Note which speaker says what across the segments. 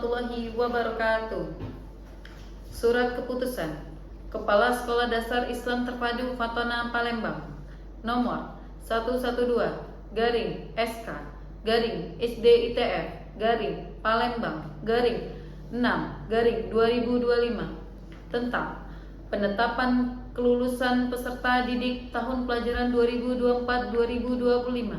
Speaker 1: warahmatullahi wabarakatuh. Surat Keputusan Kepala Sekolah Dasar Islam Terpadu Fatona Palembang nomor 112-SK-SDITF Palembang-6/2025 tentang penetapan kelulusan peserta didik tahun pelajaran 2024-2025.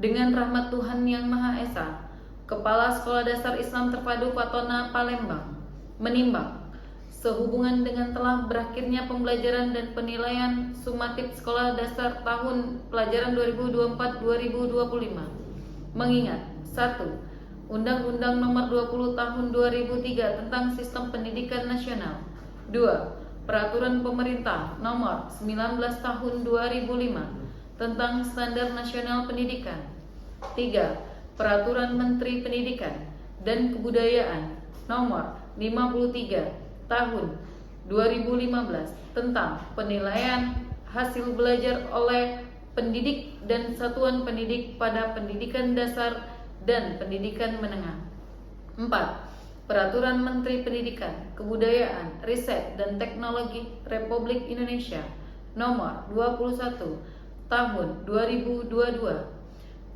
Speaker 1: Dengan rahmat Tuhan Yang Maha Esa, Kepala Sekolah Dasar Islam Terpadu Fatona Palembang menimbang sehubungan dengan telah berakhirnya pembelajaran dan penilaian sumatif sekolah dasar tahun pelajaran 2024-2025, mengingat 1. Undang-Undang Nomor 20 Tahun 2003 tentang Sistem Pendidikan Nasional, 2. Peraturan Pemerintah Nomor 19 Tahun 2005 tentang Standar Nasional Pendidikan, 3. Peraturan Menteri Pendidikan dan Kebudayaan Nomor 53 Tahun 2015 tentang penilaian hasil belajar oleh pendidik dan satuan pendidik pada pendidikan dasar dan pendidikan menengah. 4. Peraturan Menteri Pendidikan, Kebudayaan, Riset dan Teknologi Republik Indonesia Nomor 21 Tahun 2022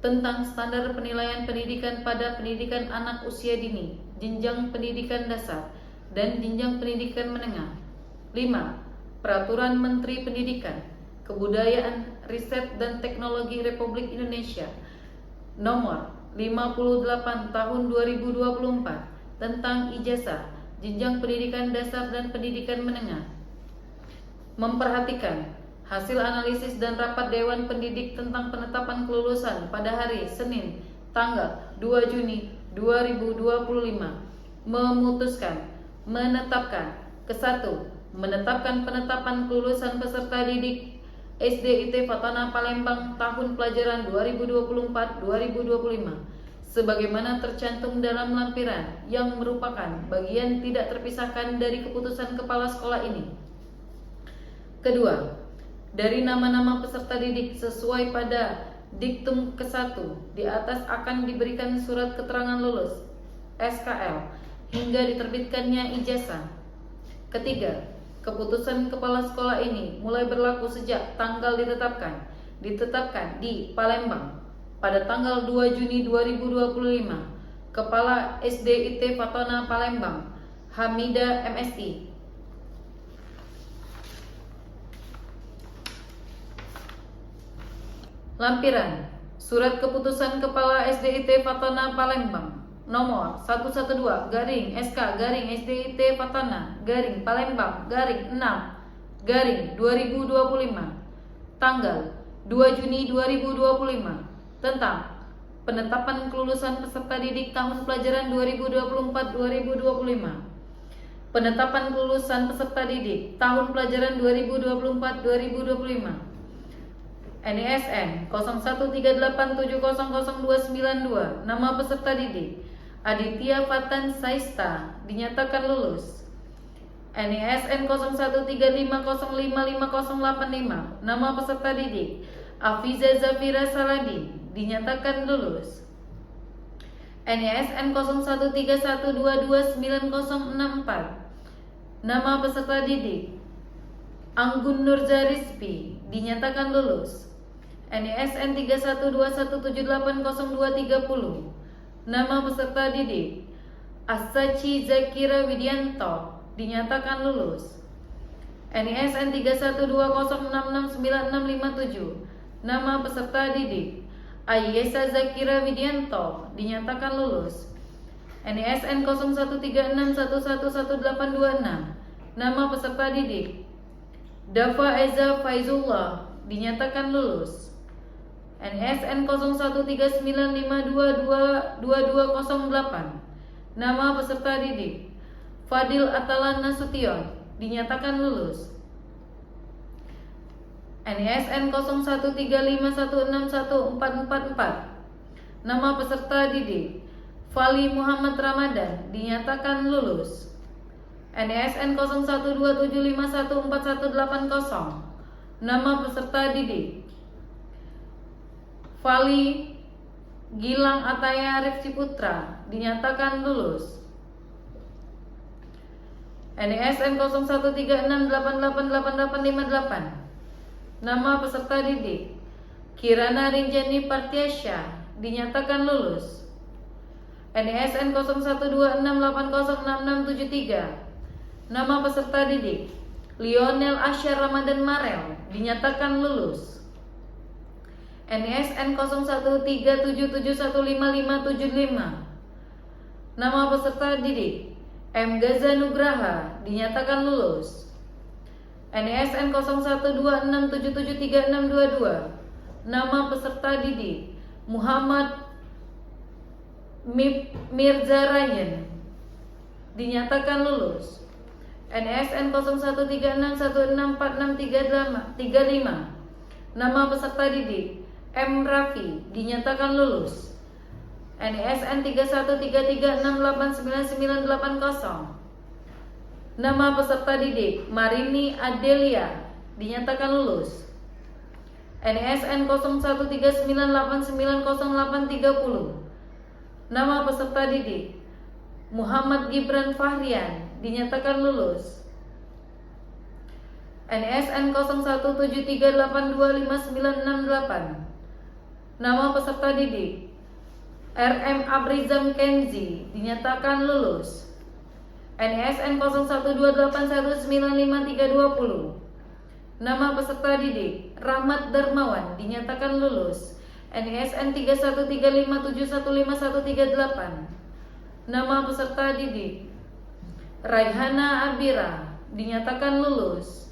Speaker 1: tentang standar penilaian pendidikan pada pendidikan anak usia dini, jenjang pendidikan dasar, dan jenjang pendidikan menengah. 5. Peraturan Menteri Pendidikan, Kebudayaan, Riset, dan Teknologi Republik Indonesia Nomor 58 Tahun 2024 tentang ijazah, jenjang pendidikan dasar, dan pendidikan menengah. Memperhatikan hasil analisis dan rapat Dewan Pendidik tentang penetapan kelulusan pada hari Senin tanggal 2 Juni 2025 memutuskan menetapkan ke-1. Menetapkan penetapan kelulusan peserta didik SDIT Fatona Palembang tahun pelajaran 2024-2025 sebagaimana tercantum dalam lampiran yang merupakan bagian tidak terpisahkan dari keputusan kepala sekolah ini. Kedua, dari nama-nama peserta didik sesuai pada diktum ke-1 di atas akan diberikan surat keterangan lulus SKL hingga diterbitkannya ijazah. Ketiga, keputusan kepala sekolah ini mulai berlaku sejak tanggal ditetapkan di Palembang pada tanggal 2 Juni 2025. Kepala SDIT Fatona Palembang Hamida MSI. Lampiran Surat Keputusan Kepala SDIT Fatona Palembang Nomor 112-SK-SDIT Fatona Palembang 6/2025 Tanggal 2 Juni 2025 tentang penetapan kelulusan peserta didik tahun pelajaran 2024-2025. Penetapan kelulusan peserta didik tahun pelajaran 2024-2025. NISN 0138700292. Nama peserta didik Aditya Fatan Saista dinyatakan lulus. NISN 0135055085. Nama peserta didik Afiza Zafira Saladin dinyatakan lulus. NISN 0131229064. Nama peserta didik Anggun Nurzarizpi dinyatakan lulus. NISN 3121780230. Nama peserta didik Asachi Zakira Widianto dinyatakan lulus. NISN 3120669657. Nama peserta didik Ayesa Zakira Widianto dinyatakan lulus. NISN 0136111826. Nama peserta didik Dafa Eza Faizullah dinyatakan lulus. NISN 0139522208. Nama peserta didik Fadil Atalan Nasution dinyatakan lulus. NISN 0135161444. Nama peserta didik Fali Muhammad Ramadan dinyatakan lulus. NISN 0127514180. Nama peserta didik Fali Gilang Ataya Rifci Putra dinyatakan lulus. NISN 0136888858. Nama peserta didik Kirana Rinjani Partyasya dinyatakan lulus. NISN 0126806673. Nama peserta didik Lionel Asyar Ramadan Marel dinyatakan lulus. NISN 0137715575. Nama peserta didik M. Gaza Nugraha dinyatakan lulus. NISN 0126773622. Nama peserta didik Muhammad Mirza Ryan dinyatakan lulus. NISN 0136164635. Nama peserta didik M. Raffi dinyatakan lulus. NISN 3133689980. Nama peserta didik Marini Adelia dinyatakan lulus. NISN 0139890830. Nama peserta didik Muhammad Gibran Fahrian dinyatakan lulus. NISN 0173825968. Nama peserta didik RM Abrizam Kenzi dinyatakan lulus. NISN 0128195320. Nama peserta didik Rahmat Darmawan dinyatakan lulus. NISN 3135715138. Nama peserta didik Raihana Abira dinyatakan lulus.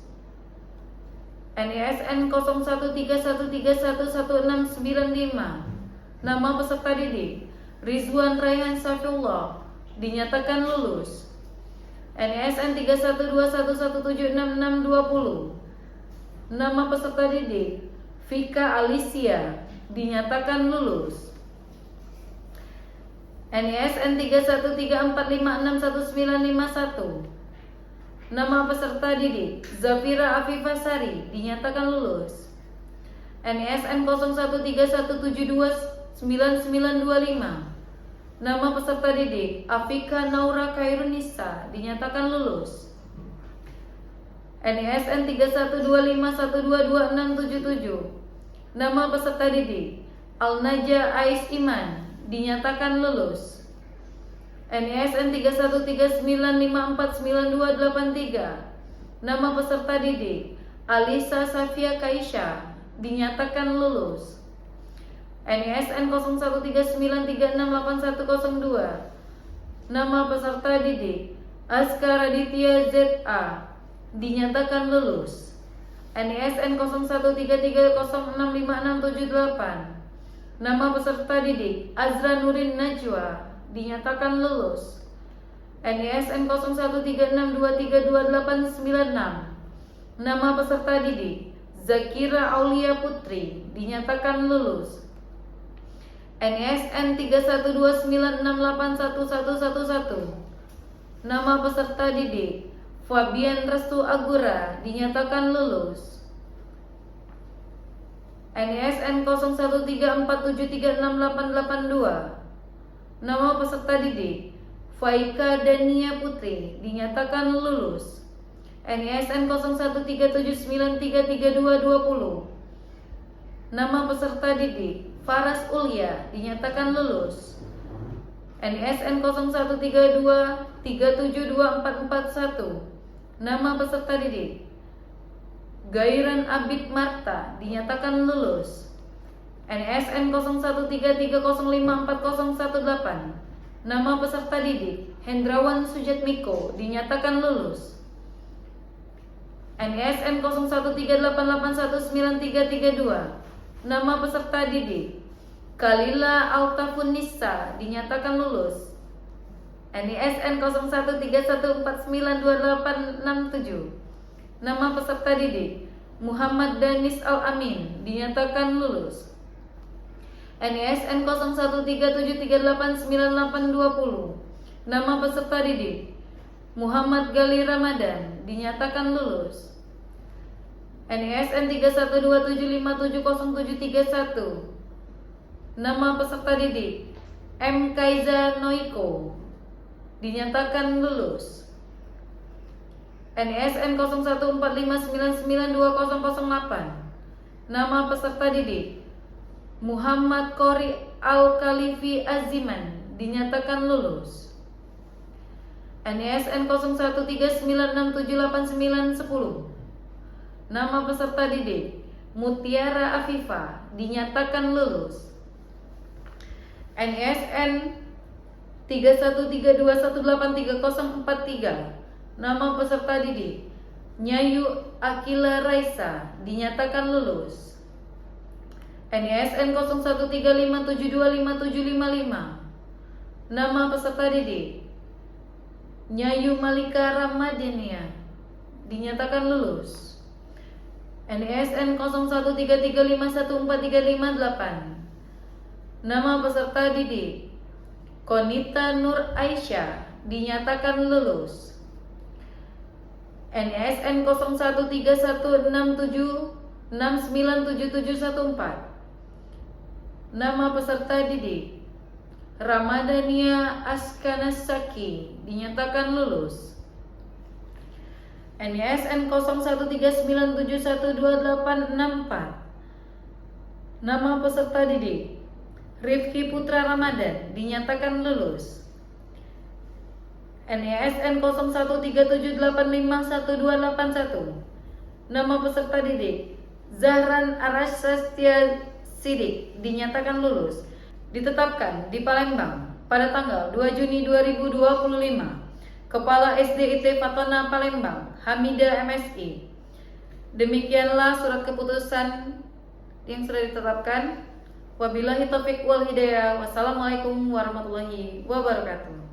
Speaker 1: NISN 0131311695. Nama peserta didik Rizwan Raihan Safiullah dinyatakan lulus. NISN 3121176620. Nama peserta didik Vika Alicia dinyatakan lulus. NISN 3134561951. Nama peserta didik Zafira Afifah Sari dinyatakan lulus. NISN 0131729925. Nama peserta didik Afika Naura Khairunisa dinyatakan lulus. NISN 3125122677. Nama peserta didik Alnaja Ais Iman dinyatakan lulus. NISN 3139549283. Nama peserta didik Alisa Safia Kaisha dinyatakan lulus. NISN 0139368102. Nama peserta didik Askar Raditya ZA dinyatakan lulus. NISN 0133065678. Nama peserta didik Azra Nurin Najwa dinyatakan lulus. NISN 0136232896. Nama peserta didik Zakira Aulia Putri dinyatakan lulus. NISN 3129681111. Nama peserta didik Fabian Restu Agura dinyatakan lulus. NISN 0134736882. Nama peserta didik Faika Dania Putri dinyatakan lulus. NISN 0137933220. Nama peserta didik Faras Ulya dinyatakan lulus. NISN 0132372441. Nama peserta didik Gairan Abid Marta dinyatakan lulus. NISN 0133054018. Nama peserta didik Hendrawan Sujatmiko dinyatakan lulus. NISN 0138819332. Nama peserta didik Kalila Altafunisa dinyatakan lulus. NISN 0131492867. Nama peserta didik Muhammad Danis Al-Amin dinyatakan lulus. NISN 0137389820. Nama peserta didik Muhammad Gali Ramadan dinyatakan lulus. NISN 3127570731. Nama peserta didik M. Kaiza Noiko, dinyatakan lulus. NISN 0145992008. Nama peserta didik Muhammad Qori Al-Khalifi Aziman, dinyatakan lulus. NISN 0139678910. Nama peserta didik Mutiara Afifa, dinyatakan lulus. NISN 3132183043. Nama peserta didik Nyayu Akila Raisa, dinyatakan lulus. NISN 0135725755. Nama peserta didik Nyayu Malika Ramadhania, dinyatakan lulus. NISN 0133514358. Nama peserta didik Konita Nur Aisyah, dinyatakan lulus. NISN 013167697714. Nama peserta didik Ramadhania Askanasaki, dinyatakan lulus. NISN 0139712864. Nama peserta didik Rifki Putra Ramadan, dinyatakan lulus. NISN 0137851281. Nama peserta didik Zahran Arasastia Sidik, dinyatakan lulus. Ditetapkan di Palembang pada tanggal 2 Juni 2025. Kepala SDIT Fatona Palembang, Hamida MSI. Demikianlah surat keputusan yang sudah ditetapkan. Wabillahi taufiq wal hidayah. Wassalamualaikum warahmatullahi wabarakatuh.